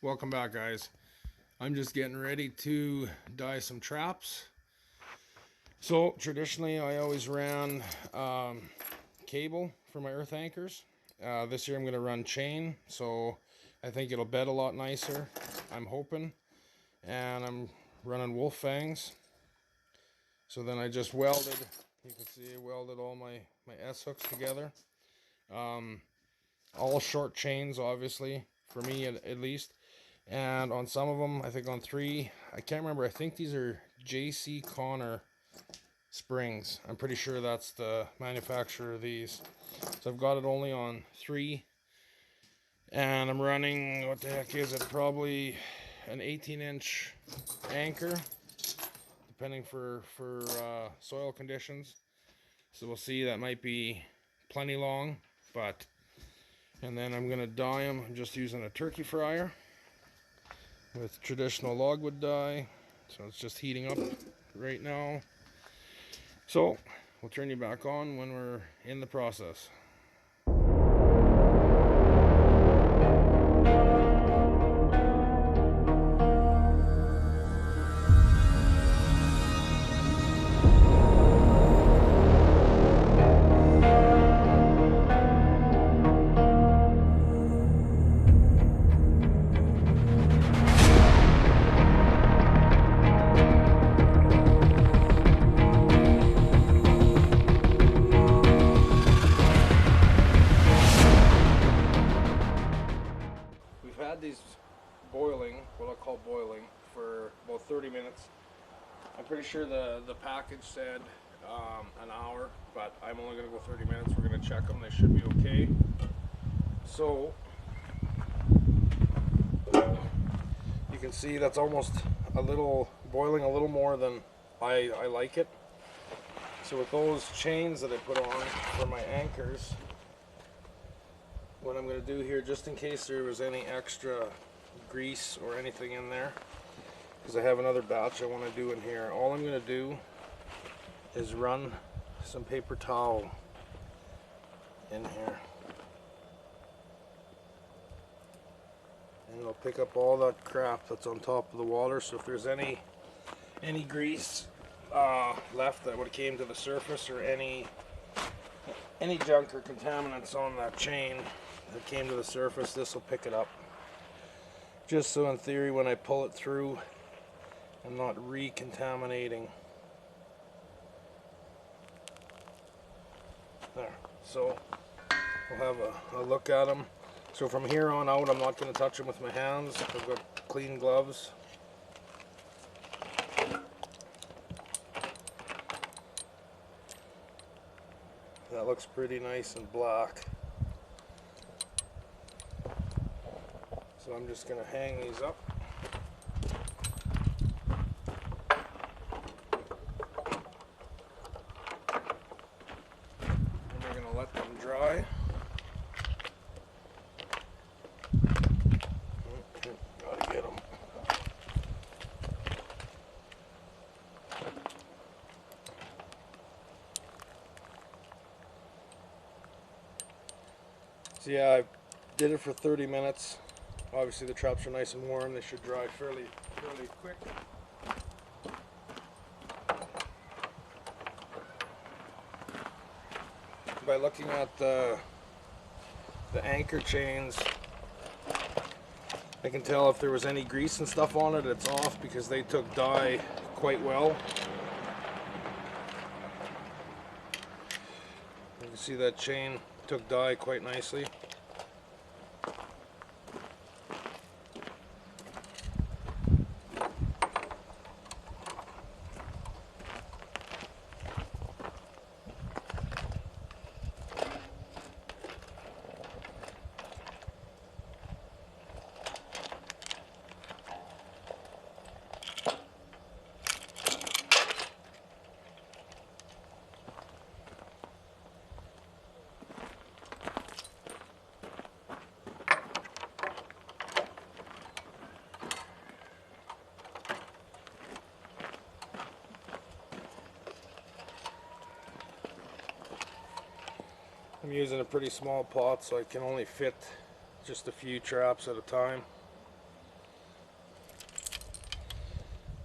Welcome back, guys. I'm just getting ready to dye some traps. So traditionally I always ran cable for my earth anchors. This year I'm going to run chain, so I think it'll bed a lot nicer, I'm hoping. And I'm running wolf fangs. So then I just welded, you can see I welded all my S-hooks together. All short chains, obviously, for me at least. And on some of them, I think on 3, I can't remember, I think these are J.C. Connor springs. I'm pretty sure that's the manufacturer of these. So I've got it only on 3. And I'm running, what the heck is it, probably an 18-inch anchor, depending for soil conditions. So we'll see, that might be plenty long, but... And then I'm going to dye them. I'm just using a turkey fryer with traditional logwood dye. So it's just heating up right now. So we'll turn you back on when we're in the process. These boiling, what I'll call boiling, for about 30 minutes. I'm pretty sure the package said an hour, but I'm only going to go 30 minutes. We're going to check them. They should be okay. So you can see that's almost boiling a little more than I like it. So with those chains that I put on for my anchors, what I'm going to do here, just in case there was any extra grease or anything in there, because I have another batch I want to do in here, all I'm going to do is run some paper towel in here. And it'll pick up all that crap that's on top of the water, so if there's any grease left that would have came to the surface, or any junk or contaminants on that chain that came to the surface, this will pick it up. Just so in theory when I pull it through, I'm not recontaminating. There. So we'll have a look at them. So from here on out, I'm not going to touch them with my hands. I've got clean gloves. That looks pretty nice and black. So I'm just going to hang these up. And we're going to let them dry. Gotta get them. So yeah, I did it for 30 minutes. Obviously the traps are nice and warm. They should dry fairly quick. By looking at the anchor chains, I can tell if there was any grease and stuff on it, it's off, because they took dye quite well. You can see that chain took dye quite nicely. I'm using a pretty small pot, so I can only fit just a few traps at a time.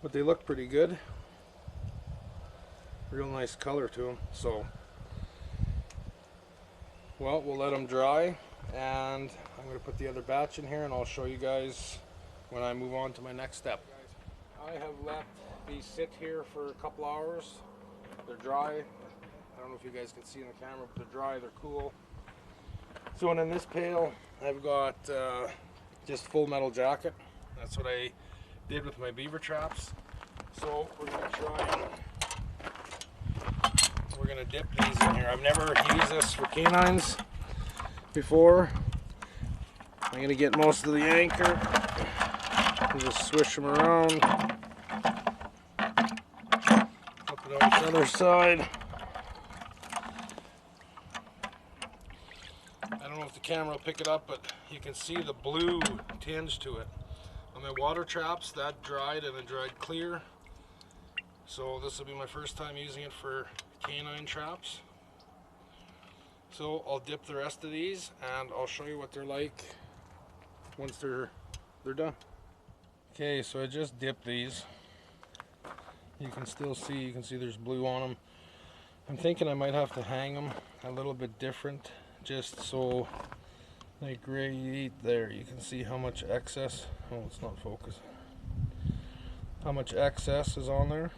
but they look pretty good. Real nice color to them. So, well, we'll let them dry, and I'm going to put the other batch in here, and I'll show you guys when I move on to my next step. I have let these sit here for a couple hours. They're dry. I don't know if you guys can see in the camera, but they're dry, they're cool. So, and in this pail, I've got just full metal jacket. That's what I did with my beaver traps. So we're gonna try and we're gonna dip these in here. I've never used this for canines before. I'm gonna get most of the anchor and just swish them around. Flip it on the other side. I don't know if the camera will pick it up, but you can see the blue tinge to it. On my water traps, that dried and it dried clear. So this will be my first time using it for canine traps. So I'll dip the rest of these and I'll show you what they're like once they're done. Okay, so I just dipped these. You can see there's blue on them. I'm thinking I might have to hang them a little bit different, just so like right there you can see how much excess, oh it's not focused, how much excess is on there.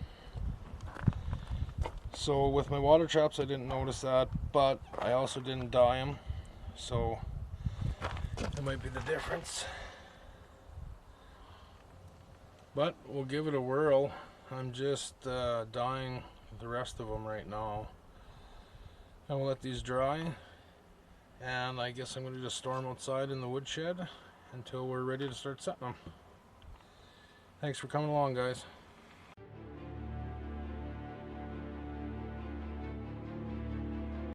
So with my water traps I didn't notice that, but I also didn't dye them, so that might be the difference. But we'll give it a whirl. I'm just dyeing the rest of them right now. And we'll let these dry, and I guess I'm going to just store them outside in the woodshed until we're ready to start setting them. Thanks for coming along, guys.